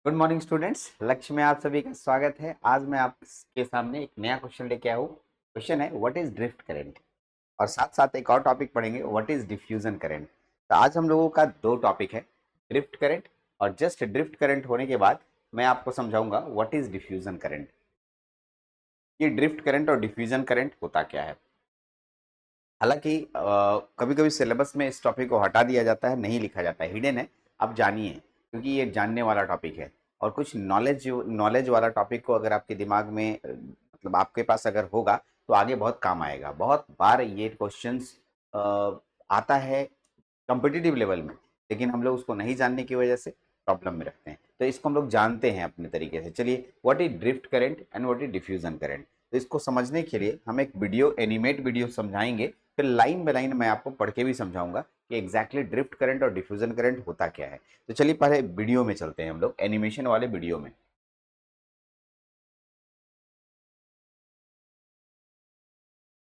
Good morning students, लक्ष्य में आप सभी का स्वागत है। आज मैं आपके सामने एक नया क्वेश्चन लेके आया हूँ। क्वेश्चन है व्हाट इज ड्रिफ्ट करंट, और साथ साथ एक और टॉपिक पढ़ेंगे व्हाट इज डिफ्यूजन करंट। तो आज हम लोगों का दो टॉपिक है, ड्रिफ्ट करंट, और जस्ट ड्रिफ्ट करंट होने के बाद मैं आपको समझाऊंगा व्हाट इज डिफ्यूजन करंट। ये ड्रिफ्ट करंट और डिफ्यूजन करंट होता क्या है। हालांकि कभी कभी सिलेबस में इस टॉपिक को हटा दिया जाता है, नहीं लिखा जाता है, हिडन है। आप जानिए, क्योंकि ये जानने वाला टॉपिक है। और कुछ नॉलेज नॉलेज वाला टॉपिक को अगर आपके दिमाग में मतलब आपके पास अगर होगा तो आगे बहुत काम आएगा। बहुत बार ये क्वेश्चंस आता है कॉम्पिटिटिव लेवल में, लेकिन हम लोग उसको नहीं जानने की वजह से प्रॉब्लम में रखते हैं। तो इसको हम लोग जानते हैं अपने तरीके से। चलिए, what is drift current and what is diffusion current. तो इसको समझने के लिए हम एक वीडियो, एनिमेट वीडियो समझाएंगे, फिर लाइन बाय लाइन मैं आपको पढ़ के भी समझाऊंगा कि एग्जैक्टली ड्रिफ्ट करंट और डिफ्यूजन करंट होता क्या है। तो चलिए पहले वीडियो में चलते हैं, हम लोग एनिमेशन वाले वीडियो में।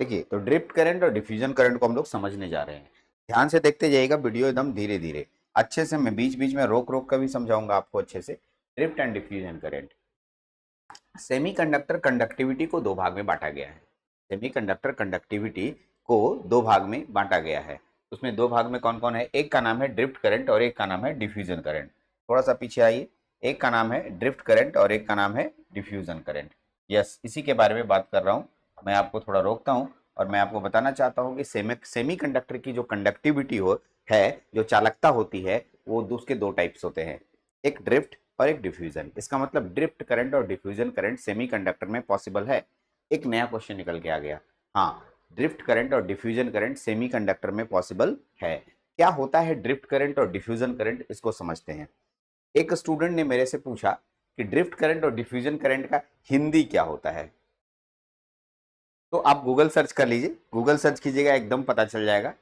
देखिए, तो ड्रिफ्ट करंट और डिफ्यूजन करंट को हम लोग समझने जा रहे हैं। ध्यान से देखते जाइएगा वीडियो, एकदम धीरे धीरे अच्छे से। मैं बीच बीच में रोक रोक कर भी समझाऊंगा आपको अच्छे से। Drift and diffusion current. Semiconductor conductivity को दो भाग में बांटा गया है। सेमीकंडक्टर कंडक्टिविटी को दो भाग में बांटा गया है। उसमें दो भाग में कौन कौन है? एक का नाम है ड्रिफ्ट करंट और एक का नाम है डिफ्यूजन करंट। थोड़ा सा पीछे आइए। एक का नाम है ड्रिफ्ट करंट और एक का नाम है डिफ्यूजन करंट। यस, इसी के बारे में बात कर रहा हूँ। मैं आपको थोड़ा रोकता हूँ और मैं आपको बताना चाहता हूँ कि सेमीकंडक्टर की जो कंडक्टिविटी हो है, जो चालकता होती है, वो उसके दो टाइप्स होते हैं, एक ड्रिफ्ट और एक डिफ्यूजन। इसका मतलब ड्रिफ्ट करंट और डिफ्यूजन करंट सेमीकंडक्टर में पॉसिबल है। एक नया क्वेश्चन निकल के आ गया। हाँ, ड्रिफ्ट करंट और डिफ्यूजन करंट सेमीकंडक्टर में पॉसिबल है। क्या होता है ड्रिफ्ट करंट और डिफ्यूजन करंट, इसको समझते हैं। एक स्टूडेंट ने मेरे से पूछा कि ड्रिफ्ट करंट और डिफ्यूजन करंट का हिंदी क्या होता है। तो आप गूगल सर्च कर लीजिए, गूगल सर्च कीजिएगा, एकदम पता चल जाएगा।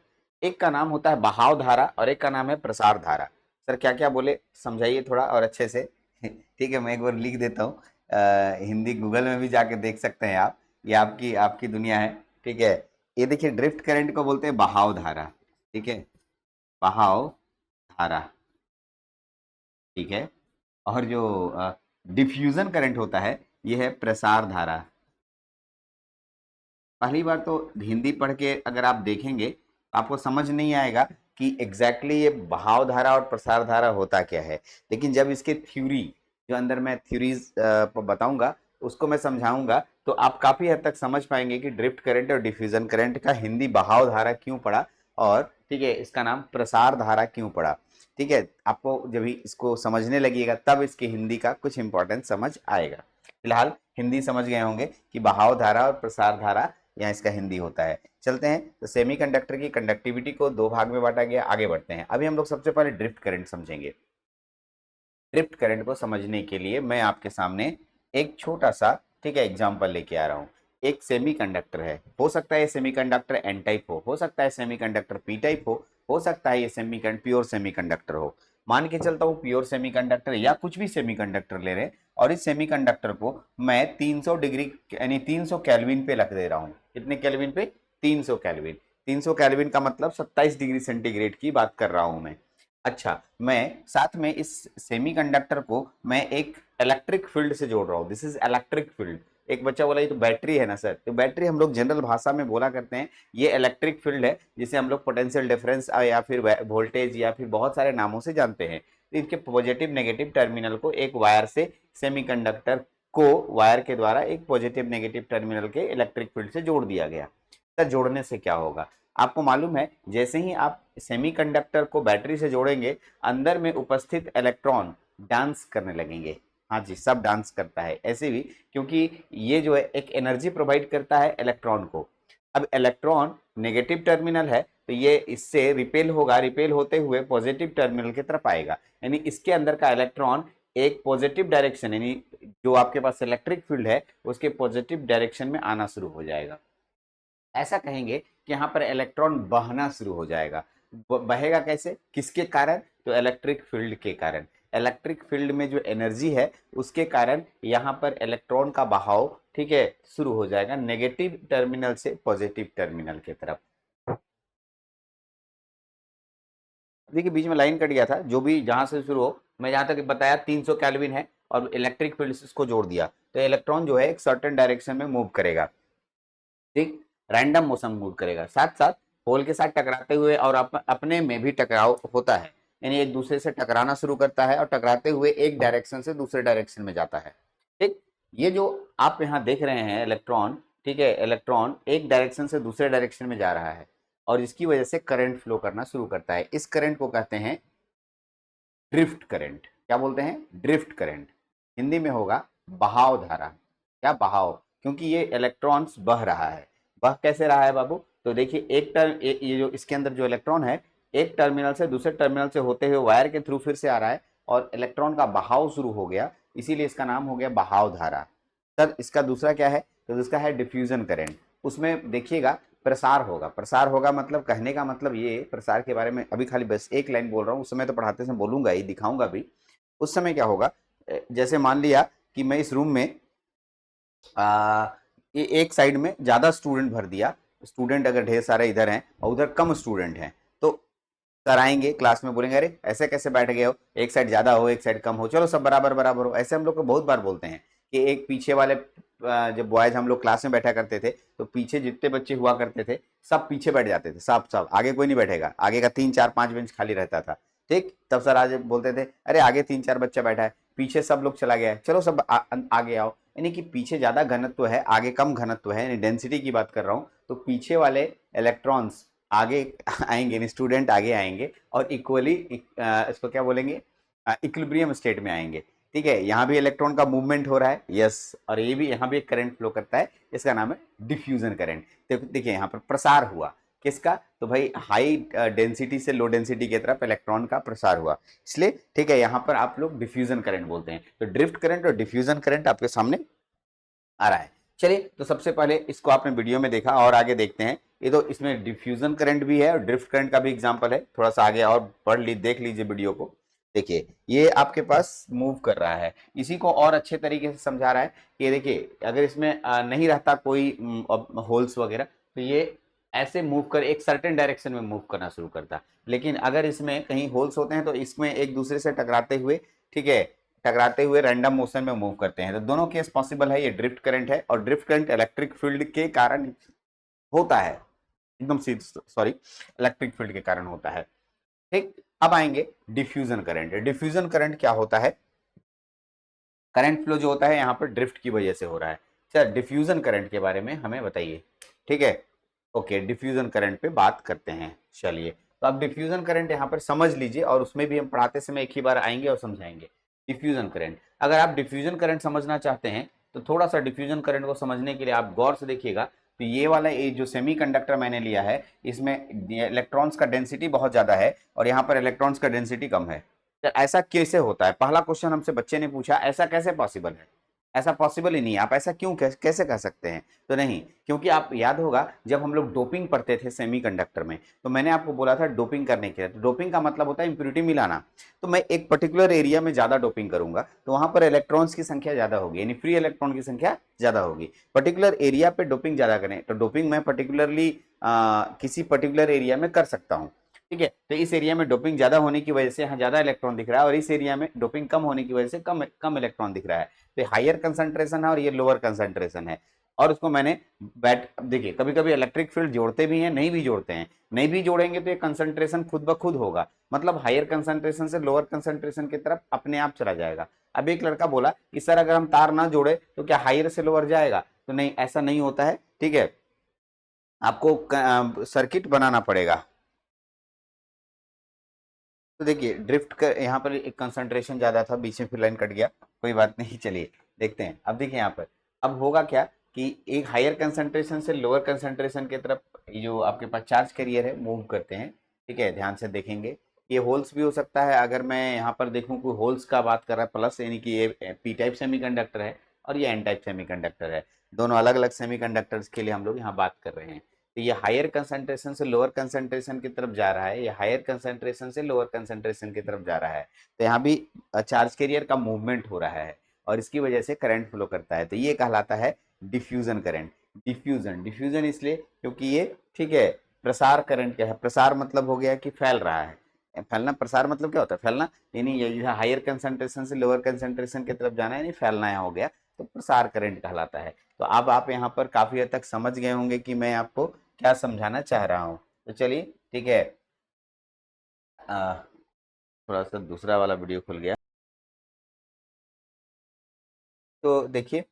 एक का नाम होता है बहाव धारा और एक का नाम है प्रसार धारा। सर क्या क्या बोले, समझाइए थोड़ा और अच्छे से। ठीक है, मैं एक बार लिख देता हूँ। हिंदी गूगल में भी जाके देख सकते हैं आप, ये आपकी आपकी दुनिया है। ठीक है, ये देखिए, ड्रिफ्ट करंट को बोलते हैं बहाव धारा। ठीक है, बहाव धारा। ठीक है, और जो डिफ्यूजन करंट होता है, ये है प्रसार धारा। पहली बार तो हिंदी पढ़ के अगर आप देखेंगे आपको समझ नहीं आएगा कि एग्जैक्टली ये बहाव धारा और प्रसार धारा होता क्या है। लेकिन जब इसके थ्योरी, जो अंदर मैं थ्योरीज बताऊंगा, उसको मैं समझाऊंगा, तो आप काफी हद तक समझ पाएंगे कि ड्रिफ्ट करंट और डिफ्यूजन करंट का हिंदी बहाव धारा क्यों पड़ा, और ठीक है, इसका नाम प्रसार धारा क्यों पड़ा। ठीक है, आपको जब भी इसको समझने लगिएगा तब इसके हिंदी का कुछ इंपॉर्टेंस समझ आएगा। फिलहाल हिंदी समझ गए होंगे कि बहाव धारा और प्रसार धारा यहाँ इसका हिंदी होता है। चलते हैं, तो सेमीकंडक्टर की कंडक्टिविटी को दो भाग में बांटा गया। आगे बढ़ते हैं। अभी हम लोग सबसे पहले ड्रिफ्ट करंट समझेंगे। ड्रिफ्ट करंट को समझने के लिए मैं आपके सामने एक छोटा सा, ठीक है, एग्जाम्पल लेके आ रहा हूँ। एक सेमीकंडक्टर है, हो सकता है ये सेमीकंडक्टर एन टाइप हो सकता है सेमीकंडक्टर पी टाइप हो सकता है ये प्योर सेमीकंडक्टर हो। मान के चलता हूँ प्योर सेमीकंडक्टर या कुछ भी सेमीकंडक्टर ले रहे हैं, और इस सेमीकंडक्टर को मैं 300 डिग्री यानी 300 केल्विन पे रख दे रहा हूँ। कितने केल्विन पे? 300 केल्विन। 300 केल्विन का मतलब 27 डिग्री सेंटीग्रेड की बात कर रहा हूँ मैं। अच्छा, मैं साथ में इस सेमीकंडक्टर को मैं एक इलेक्ट्रिक फील्ड से जोड़ रहा हूँ। This is electric field. एक बच्चा बोला ये तो बैटरी है ना सर, तो बैटरी हम लोग जनरल भाषा में बोला करते हैं ये इलेक्ट्रिक फील्ड है, जिसे हम लोग पोटेंशियल डिफरेंस या फिर वोल्टेज या फिर बहुत सारे नामों से जानते हैं। तो इनके पॉजिटिव नेगेटिव टर्मिनल को एक वायर से, सेमीकंडक्टर को वायर के द्वारा एक पॉजिटिव नेगेटिव टर्मिनल के इलेक्ट्रिक फील्ड से जोड़ दिया गया। सर जोड़ने से क्या होगा? आपको मालूम है, जैसे ही आप सेमीकंडक्टर को बैटरी से जोड़ेंगे, अंदर में उपस्थित इलेक्ट्रॉन डांस करने लगेंगे। हाँ जी, सब डांस करता है ऐसे भी, क्योंकि ये जो है एक एनर्जी प्रोवाइड करता है इलेक्ट्रॉन को। अब इलेक्ट्रॉन नेगेटिव टर्मिनल है, तो ये इससे रिपेल होगा, रिपेल होते हुए पॉजिटिव टर्मिनल की तरफ आएगा। यानी इसके अंदर का इलेक्ट्रॉन एक पॉजिटिव डायरेक्शन, यानी जो आपके पास इलेक्ट्रिक फील्ड है उसके पॉजिटिव डायरेक्शन में आना शुरू हो जाएगा। ऐसा कहेंगे कि यहाँ पर इलेक्ट्रॉन बहना शुरू हो जाएगा। बहेगा कैसे, किसके कारण? तो इलेक्ट्रिक फील्ड के कारण। इलेक्ट्रिक फील्ड में जो एनर्जी है उसके कारण यहाँ पर इलेक्ट्रॉन का बहाव, ठीक है, शुरू हो जाएगा नेगेटिव टर्मिनल से पॉजिटिव टर्मिनल की तरफ। देखिए बीच में लाइन कट गया था, जो भी जहां से शुरू हो मैं जहां तक बताया 300 केल्विन है और इलेक्ट्रिक फील्ड से इसको जोड़ दिया तो इलेक्ट्रॉन जो है एक सर्टेन डायरेक्शन में मूव करेगा, ठीक, रैंडम मोशन मूव करेगा, साथ साथ होल के साथ टकराते हुए और अपने में भी टकराव होता है, यानी एक दूसरे से टकराना शुरू करता है और टकराते हुए एक डायरेक्शन से दूसरे डायरेक्शन में जाता है, ठीक। ये जो आप यहाँ देख रहे हैं इलेक्ट्रॉन, ठीक है, इलेक्ट्रॉन एक डायरेक्शन से दूसरे डायरेक्शन में जा रहा है और इसकी वजह से करंट फ्लो करना शुरू करता है। इस करंट को कहते हैं ड्रिफ्ट करंट। क्या बोलते हैं? Drift current. हिंदी में होगा बहाव धारा। क्या बहाव? क्योंकि ये इलेक्ट्रॉन्स बह रहा है। बह कैसे रहा है बाबू? तो देखिए एक ये जो इसके अंदर जो इलेक्ट्रॉन है एक टर्मिनल से दूसरे टर्मिनल से होते हुए वायर के थ्रू फिर से आ रहा है और इलेक्ट्रॉन का बहाव शुरू हो गया, इसीलिए इसका नाम हो गया बहाव धारा। सर इसका दूसरा क्या है? तो इसका है डिफ्यूजन करंट। उसमें देखिएगा प्रसार होगा। प्रसार होगा मतलब कहने का मतलब ये, प्रसार के बारे में अभी खाली बस एक लाइन बोल रहा हूँ, उस समय तो पढ़ाते समय बोलूंगा ही, दिखाऊंगा भी। उस समय क्या होगा, जैसे मान लिया कि मैं इस रूम में एक साइड में ज्यादा स्टूडेंट भर दिया, स्टूडेंट अगर ढेर सारे इधर हैं और उधर कम स्टूडेंट हैं तो कराएंगे क्लास में, बोलेंगे अरे ऐसे कैसे बैठ गए हो, एक साइड ज्यादा हो एक साइड कम हो, चलो सब बराबर बराबर हो। ऐसे हम लोग को बहुत बार बोलते हैं कि एक पीछे वाले जब बॉयज हम लोग क्लास में बैठा करते थे तो पीछे जितने बच्चे हुआ करते थे सब पीछे बैठ जाते थे, सब सब आगे कोई नहीं बैठेगा, आगे का 3 4 5 बेंच खाली रहता था, ठीक। तब सर आज बोलते थे अरे आगे 3 4 बच्चा बैठा है, पीछे सब लोग चला गया है, चलो सब आगे आओ। यानी कि पीछे ज्यादा घनत्व है आगे कम घनत्व है, यानी डेंसिटी की बात कर रहा हूँ, तो पीछे वाले इलेक्ट्रॉन्स आगे आएंगे, स्टूडेंट आगे आएंगे और इक्वली इसको क्या बोलेंगे, इक्विलिब्रियम स्टेट में आएंगे, ठीक है। यहाँ भी इलेक्ट्रॉन का मूवमेंट हो रहा है, यस, और ये भी यहाँ भी एक करंट फ्लो करता है, इसका नाम है डिफ्यूजन करंट। देखिए यहाँ पर प्रसार हुआ किसका, तो भाई हाई डेंसिटी से लो डेंसिटी की तरफ इलेक्ट्रॉन का प्रसार हुआ, इसलिए ठीक है यहाँ पर आप लोग डिफ्यूजन करंट बोलते हैं। तो ड्रिफ्ट करंट और डिफ्यूजन करंट आपके सामने आ रहा है। चलिए तो सबसे पहले इसको आपने वीडियो में देखा और आगे देखते हैं। ये तो इसमें डिफ्यूजन करंट भी है और ड्रिफ्ट करंट का भी एग्जांपल है, थोड़ा सा आगे और देख लीजिए वीडियो को। देखिए ये आपके पास मूव कर रहा है, इसी को और अच्छे तरीके से समझा रहा है कि देखिए अगर इसमें नहीं रहता कोई होल्स वगैरह तो ये ऐसे मूव कर एक सर्टेन डायरेक्शन में मूव करना शुरू करता, लेकिन अगर इसमें कहीं होल्स होते हैं तो इसमें एक दूसरे से टकराते हुए, ठीक है, टकराते हुए रैंडम मोशन में मूव करते हैं। तो दोनों केस पॉसिबल है। ये ड्रिफ्ट करंट है और ड्रिफ्ट करंट इलेक्ट्रिक फील्ड के कारण होता है, एकदम सॉरी, इलेक्ट्रिक फील्ड के कारण होता है, ठीक। अब आएंगे डिफ्यूजन करंट। डिफ्यूजन करंट क्या होता है? करंट फ्लो जो होता है यहाँ पर ड्रिफ्ट की वजह से हो रहा है। सर डिफ्यूजन करंट के बारे में हमें बताइए, ठीक है। ओके, डिफ्यूजन करंट पे बात करते हैं। चलिए तो अब डिफ्यूजन करंट यहाँ पर समझ लीजिए और उसमें भी हम पढ़ाते समय एक ही बार आएंगे और समझाएंगे। डिफ्यूजन करंट, अगर आप डिफ्यूजन करंट समझना चाहते हैं तो थोड़ा सा डिफ्यूजन करंट को समझने के लिए आप गौर से देखिएगा। तो ये वाला ये जो सेमीकंडक्टर मैंने लिया है इसमें इलेक्ट्रॉन्स का डेंसिटी बहुत ज्यादा है और यहाँ पर इलेक्ट्रॉन्स का डेंसिटी कम है। तो ऐसा कैसे होता है? पहला क्वेश्चन हमसे बच्चे ने पूछा, ऐसा कैसे पॉसिबल है? ऐसा पॉसिबल ही नहीं है। आप ऐसा क्यों कैसे कह सकते हैं? तो नहीं, क्योंकि आप याद होगा जब हम लोग डोपिंग पढ़ते थे सेमीकंडक्टर में तो मैंने आपको बोला था डोपिंग करने के लिए, तो डोपिंग का मतलब होता है इंप्योरिटी मिलाना। तो मैं एक पर्टिकुलर एरिया में ज्यादा डोपिंग करूंगा तो वहां पर इलेक्ट्रॉन्स की संख्या ज्यादा होगी, यानी फ्री इलेक्ट्रॉन की संख्या ज्यादा होगी। पर्टिकुलर एरिया पे डोपिंग ज्यादा करें तो डोपिंग मैं पर्टिकुलरली किसी पर्टिकुलर एरिया में कर सकता हूँ, ठीक है। तो इस एरिया में डोपिंग ज्यादा होने की वजह से यहाँ ज्यादा इलेक्ट्रॉन दिख रहा है और इस एरिया में डोपिंग कम होने की वजह से कम कम इलेक्ट्रॉन दिख रहा है। तो हायर कंसंट्रेशन है और ये लोअर कंसंट्रेशन है। और उसको मैंने बैट देखिए कभी कभी इलेक्ट्रिक फील्ड जोड़ते भी हैं नहीं भी जोड़ते हैं, नहीं भी जोड़ेंगे तो ये कंसंट्रेशन खुद ब खुद होगा, मतलब हायर कंसंट्रेशन से लोअर कंसंट्रेशन की तरफ अपने आप चला जाएगा। अब एक लड़का बोला कि सर अगर हम तार ना जोड़े तो क्या हायर से लोअर जाएगा? तो नहीं, ऐसा नहीं होता है, ठीक है। आपको सर्किट बनाना पड़ेगा। तो देखिए ड्रिफ्ट कर यहाँ पर एक कंसंट्रेशन ज्यादा था, बीच में फिर लाइन कट गया, कोई बात नहीं, चलिए देखते हैं। अब देखिए यहाँ पर अब होगा क्या कि एक हायर कंसंट्रेशन से लोअर कंसंट्रेशन की तरफ ये जो आपके पास चार्ज कैरियर है मूव करते हैं, ठीक है। ध्यान से देखेंगे, ये होल्स भी हो सकता है। अगर मैं यहाँ पर देखूँ कोई होल्स का बात कर रहा है प्लस, यानी कि ये पी टाइप सेमीकंडक्टर है और ये एन टाइप सेमीकंडक्टर है, दोनों अलग अलग सेमीकंडक्टर्स के लिए हम लोग यहाँ बात कर रहे हैं। तो ये हायर कंसंट्रेशन से लोअर कंसंट्रेशन की तरफ जा रहा है, ये हायर कंसंट्रेशन से लोअर कंसंट्रेशन की तरफ जा रहा है। तो यहाँ भी चार्ज कैरियर का मूवमेंट हो रहा है और इसकी वजह से करंट फ्लो करता है, तो ये कहलाता है डिफ्यूजन करंट। डिफ्यूजन डिफ्यूजन इसलिए क्योंकि ये, ठीक है, प्रसार करंट क्या है? प्रसार मतलब हो गया कि फैल रहा है, फैलना, प्रसार मतलब क्या होता है? फैलना, यानी ये हायर कंसंट्रेशन से लोअर कंसंट्रेशन की तरफ जाना, यानी फैलना यहाँ हो गया, तो प्रसार करंट कहलाता है। तो अब आप यहाँ पर काफी हद तक समझ गए होंगे कि मैं आपको क्या समझाना चाह रहा हूँ। तो चलिए ठीक है, थोड़ा सा दूसरा वाला वीडियो खुल गया। तो देखिए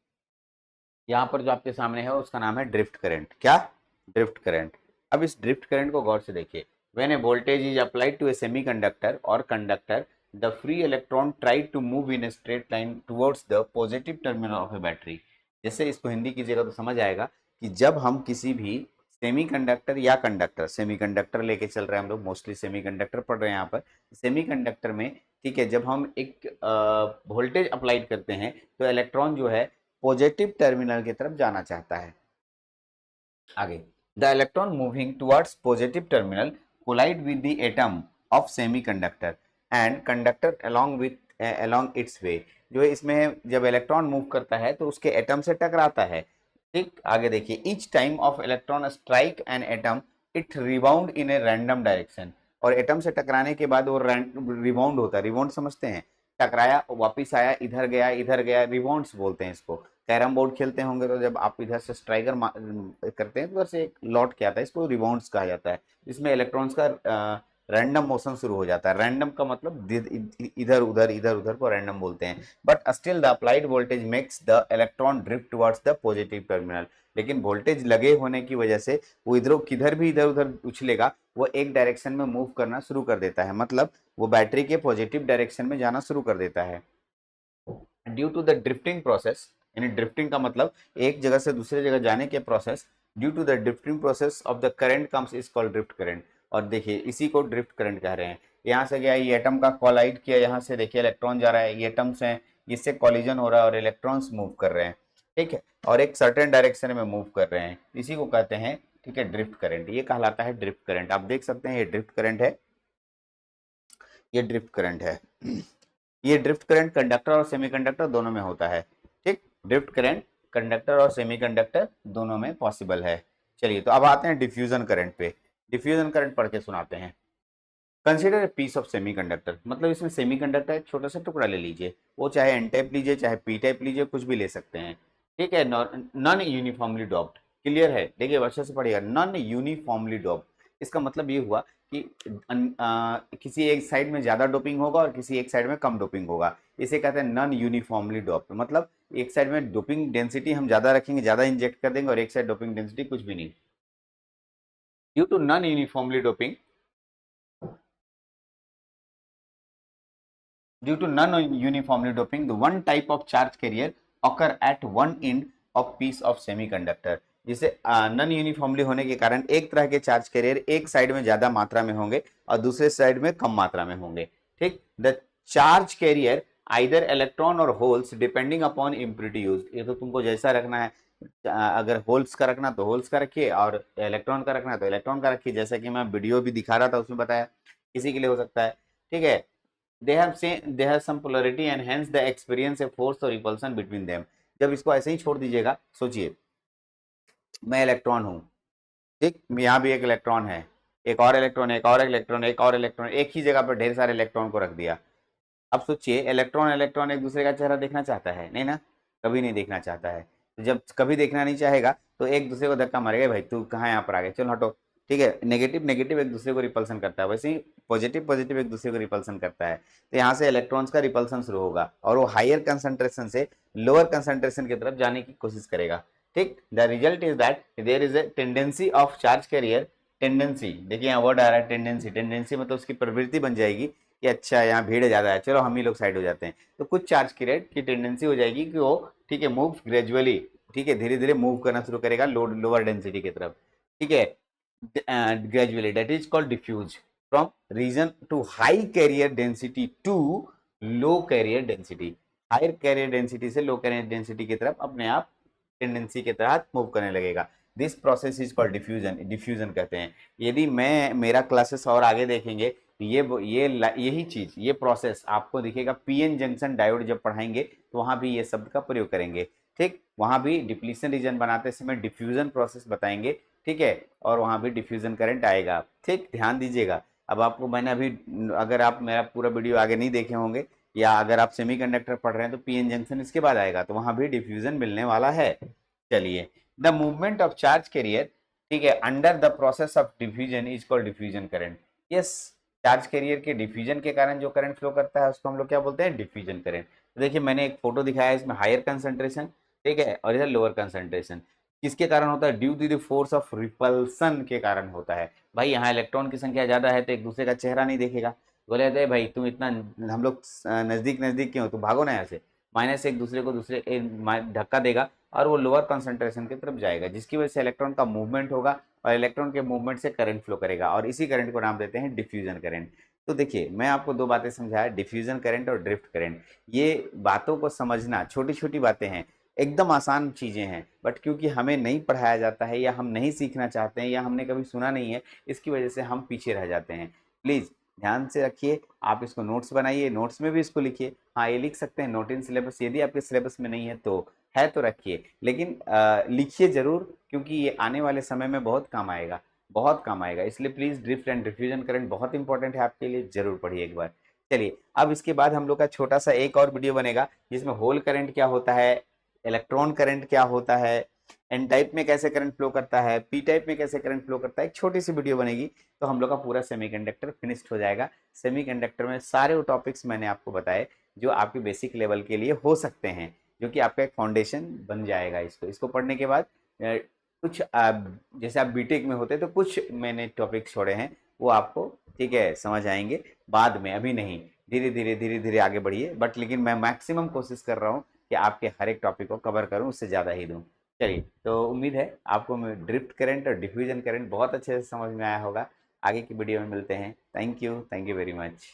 यहाँ पर जो आपके सामने है उसका नाम है ड्रिफ्ट करंट। क्या? Drift current. अब इस ड्रिफ्ट करंट को गौर से देखिए। When a voltage is applied to a semiconductor और conductor, the free electron try to move in a straight line towards the positive terminal of a battery. जैसे इसको हिंदी कीजिएगा तो समझ आएगा कि जब हम किसी भी सेमीकंडक्टर या कंडक्टर, सेमीकंडक्टर लेके चल रहे हैं हम लोग, मोस्टली सेमीकंडक्टर पढ़ रहे हैं यहाँ पर, सेमीकंडक्टर में, ठीक है, जब हम एक वोल्टेज अप्लाइड करते हैं तो इलेक्ट्रॉन जो है पॉजिटिव टर्मिनल की तरफ जाना चाहता है। आगे, the electron moving towards positive terminal collide with the atom of semiconductor and conductor along its way. जो है इसमें जब इलेक्ट्रॉन मूव करता है तो उसके एटम से टकराता है। ठीक, आगे देखिए, each time of electron strike an atom it rebound in a random direction. और एटम से टकराने के बाद वो रिबाउंड होता है। रिबाउंड समझते हैं? टकराया, वापिस आया, इधर गया, रिबाउंड्स बोलते हैं इसको। कैरम बोर्ड खेलते होंगे तो जब आप इधर से स्ट्राइकर करते हैं तो उधर से एक लौट के आता है, इसको रिबाउंड्स कहा जाता है। इसमें इलेक्ट्रॉन्स का रैंडम मोशन शुरू हो जाता है। रैंडम का मतलब इधर उधर को रैंडम बोलते हैं। But still the applied voltage makes the electron drift towards the positive terminal. लेकिन वोल्टेज लगे होने की वजह से वो इधर उधर उछलेगा, वो एक डायरेक्शन में मूव करना शुरू कर देता है। मतलब वो बैटरी के पॉजिटिव डायरेक्शन में जाना शुरू कर देता है। Due to the drifting process, यानी ड्रिफ्टिंग का मतलब एक जगह से दूसरे जगह जाने के process, due to the drifting process of the current comes is called drift current. और देखिए इसी को ड्रिफ्ट करंट कह रहे हैं। यहाँ से गया, ये एटम का कोलाइड किया, यहाँ से देखिए इलेक्ट्रॉन जा रहा है, ये एटम्स हैं, इससे कॉलिजन हो रहा है और इलेक्ट्रॉन्स मूव कर रहे हैं। ठीक है, और एक सर्टेन डायरेक्शन में मूव कर रहे हैं, इसी को कहते हैं, ठीक है, ड्रिफ्ट करंट। ये कहलाता है ड्रिफ्ट करंट। आप देख सकते हैं ये ड्रिफ्ट करंट है, ये ड्रिफ्ट करंट है। ये ड्रिफ्ट करंट कंडक्टर और सेमीकंडक्टर दोनों में होता है। ठीक, ड्रिफ्ट करंट कंडक्टर और सेमीकंडक्टर दोनों में पॉसिबल है। चलिए तो अब आते हैं डिफ्यूजन करंट पे। डिफ्यूजन करंट पढ़ के सुनाते हैं। Consider a piece of semiconductor, मतलब इसमें सेमीकंडक्टर एक छोटा सा टुकड़ा ले लीजिए, वो चाहे एन टाइप लीजिए चाहे पी टाइप लीजिए, कुछ भी ले सकते हैं। ठीक है, नॉन यूनिफॉर्मली डॉप्ड। क्लियर है? देखिए अच्छे से पढ़िएगा, नॉन यूनिफॉर्मली डॉप्ड। इसका मतलब ये हुआ कि किसी एक साइड में ज्यादा डोपिंग होगा और किसी एक साइड में कम डोपिंग होगा। इसे कहते हैं नॉन यूनिफॉर्मली डोप्ड। मतलब एक साइड में डोपिंग डेंसिटी हम ज्यादा रखेंगे, ज्यादा इंजेक्ट कर देंगे, और एक साइड डोपिंग डेंसिटी कुछ भी नहीं। Due to non uniformly doping, due to non-uniformly doping, the one type of charge carrier occur at one end of piece of semiconductor। जिसे नॉन यूनिफॉर्मली होने के कारण एक तरह के चार्ज कैरियर एक साइड में ज्यादा मात्रा में होंगे और दूसरे साइड में कम मात्रा में होंगे। ठीक, the charge carrier either electron or holes depending upon impurity use. ये तो तुमको जैसा रखना है, अगर होल्स का रखना तो होल्स का रखिए और इलेक्ट्रॉन का रखना तो इलेक्ट्रॉन का रखिए। जैसा कि मैं वीडियो भी दिखा रहा था उसमें बताया, किसी के लिए हो सकता है। ठीक है, they have some polarity and hence they experience a force or repulsion between them। जब इसको ऐसे ही छोड़ दीजिएगा, सोचिए मैं इलेक्ट्रॉन हूं, ठीक, यहाँ भी एक इलेक्ट्रॉन है, एक और इलेक्ट्रॉन, एक और इलेक्ट्रॉन, एक और इलेक्ट्रॉन, एक ही जगह पर ढेर सारे इलेक्ट्रॉन को रख दिया। अब सोचिए इलेक्ट्रॉन इलेक्ट्रॉन एक दूसरे का चेहरा देखना चाहता है? नहीं ना, कभी नहीं देखना चाहता है। तो जब कभी देखना नहीं चाहेगा तो एक दूसरे को धक्का मारेगा, भाई तू कहाँ यहाँ पर आ गया, चलो हटो। ठीक है, नेगेटिव नेगेटिव एक दूसरे को रिपल्सन करता है, वैसे ही पॉजिटिव पॉजिटिव एक दूसरे को रिपल्सन करता है। तो यहाँ से इलेक्ट्रॉन्स का रिपल्सन शुरू होगा और वो हायर कंसंट्रेशन से लोअर कंसंट्रेशन की तरफ जाने की कोशिश करेगा। ठीक, the result is that there is a tendency of charge carrier. Tendency, देखिए यहाँ वर्ड आ रहा है टेंडेंसी। टेंडेंसी मतलब उसकी प्रवृत्ति बन जाएगी कि अच्छा यहाँ भीड़ ज्यादा है, चलो हम ही लोग साइड हो जाते हैं। तो कुछ चार्ज कैरियर की टेंडेंसी हो जाएगी कि वो, ठीक है, मूव ग्रेजुअली, ठीक है, धीरे धीरे मूव करना शुरू करेगा लोअर डेंसिटी की तरफ। ठीक है, gradually, that is called diffuse from region to high carrier density to low carrier density। Higher carrier density से लो कैरियर डेंसिटी की तरफ अपने आप टेंडेंसी के तहत मूव करने लगेगा। This process is called diffusion. Diffusion कहते हैं। यदि मेरा क्लासेस और आगे देखेंगे तो यही चीज, ये प्रोसेस आपको दिखेगा। पीएन जंक्शन डायोड जब पढ़ाएंगे तो वहां भी ये शब्द का प्रयोग करेंगे। ठीक, वहां भी डिप्लीशन रीजन बनाते समय डिफ्यूजन प्रोसेस बताएंगे। ठीक है, और वहां भी डिफ्यूजन करंट आएगा। ठीक, ध्यान दीजिएगा। अब आपको मैंने अभी, अगर आप मेरा पूरा वीडियो आगे नहीं देखे होंगे या अगर आप सेमीकंडक्टर पढ़ रहे हैं तो पीएन जंक्शन इसके बाद आएगा, तो वहां भी डिफ्यूजन मिलने वाला है। चलिए, the movement of charge career, ठीक है, under the process of diffusion is called diffusion current. Yes, charge carrier के डिफ्यूजन के कारण जो करंट फ्लो करता है उसको हम लोग क्या बोलते हैं, डिफ्यूजन करंट। तो देखिए मैंने एक फोटो दिखाया है, इसमें हायर कंसंट्रेशन, ठीक है, और इधर लोअर कंसंट्रेशन। किसके कारण होता है, due to the force of repulsion के कारण होता है। भाई यहाँ इलेक्ट्रॉन की संख्या ज्यादा है तो एक दूसरे का चेहरा नहीं देखेगा, बोले थे भाई तुम इतना, हम लोग नजदीक नजदीक क्यों, तुम भागो ना यहाँ से, माइनस एक दूसरे को दूसरे धक्का देगा और वो लोअर कंसंट्रेशन की तरफ जाएगा, जिसकी वजह से इलेक्ट्रॉन का मूवमेंट होगा और इलेक्ट्रॉन के मूवमेंट से करंट फ्लो करेगा, और इसी करंट को नाम देते हैं डिफ्यूजन करंट। तो देखिए मैं आपको दो बातें समझाया, डिफ्यूजन करंट और ड्रिफ्ट करंट। ये बातों को समझना, छोटी छोटी बातें हैं, एकदम आसान चीजें हैं, बट क्योंकि हमें नहीं पढ़ाया जाता है या हम नहीं सीखना चाहते हैं या हमने कभी सुना नहीं है, इसकी वजह से हम पीछे रह जाते हैं। प्लीज ध्यान से रखिए, आप इसको नोट्स बनाइए, नोट्स में भी इसको लिखिए। हाँ, ये लिख सकते हैं नोट इन सिलेबस, यदि आपके सिलेबस में नहीं है तो है तो रखिए, लेकिन लिखिए जरूर, क्योंकि ये आने वाले समय में बहुत काम आएगा, बहुत काम आएगा। इसलिए please drift and diffusion current बहुत इंपॉर्टेंट है आपके लिए, जरूर पढ़िए एक बार। चलिए, अब इसके बाद हम लोग का छोटा सा एक और वीडियो बनेगा जिसमें होल करंट क्या होता है, इलेक्ट्रॉन करंट क्या होता है, एन टाइप में कैसे करंट फ्लो करता है, पी टाइप में कैसे करंट फ्लो करता है, एक छोटी सी वीडियो बनेगी, तो हम लोग का पूरा सेमीकंडक्टर फिनिश्ड हो जाएगा। सेमीकंडक्टर में सारे वो टॉपिक्स मैंने आपको बताए जो आपके बेसिक लेवल के लिए हो सकते हैं, जो कि आपका एक फाउंडेशन बन जाएगा। इसको इसको पढ़ने के बाद कुछ जैसे आप बीटेक में होते तो कुछ मैंने टॉपिक छोड़े हैं वो आपको, ठीक है, समझ आएंगे बाद में, अभी नहीं, धीरे धीरे आगे बढ़िए, बट लेकिन मैं मैक्सिमम कोशिश कर रहा हूँ कि आपके हर एक टॉपिक को कवर करूँ, उससे ज़्यादा ही दूँ। चलिए, तो उम्मीद है आपको ड्रिफ्ट करंट और डिफ्यूजन करंट बहुत अच्छे से समझ में आया होगा। आगे की वीडियो में मिलते हैं। Thank you very much.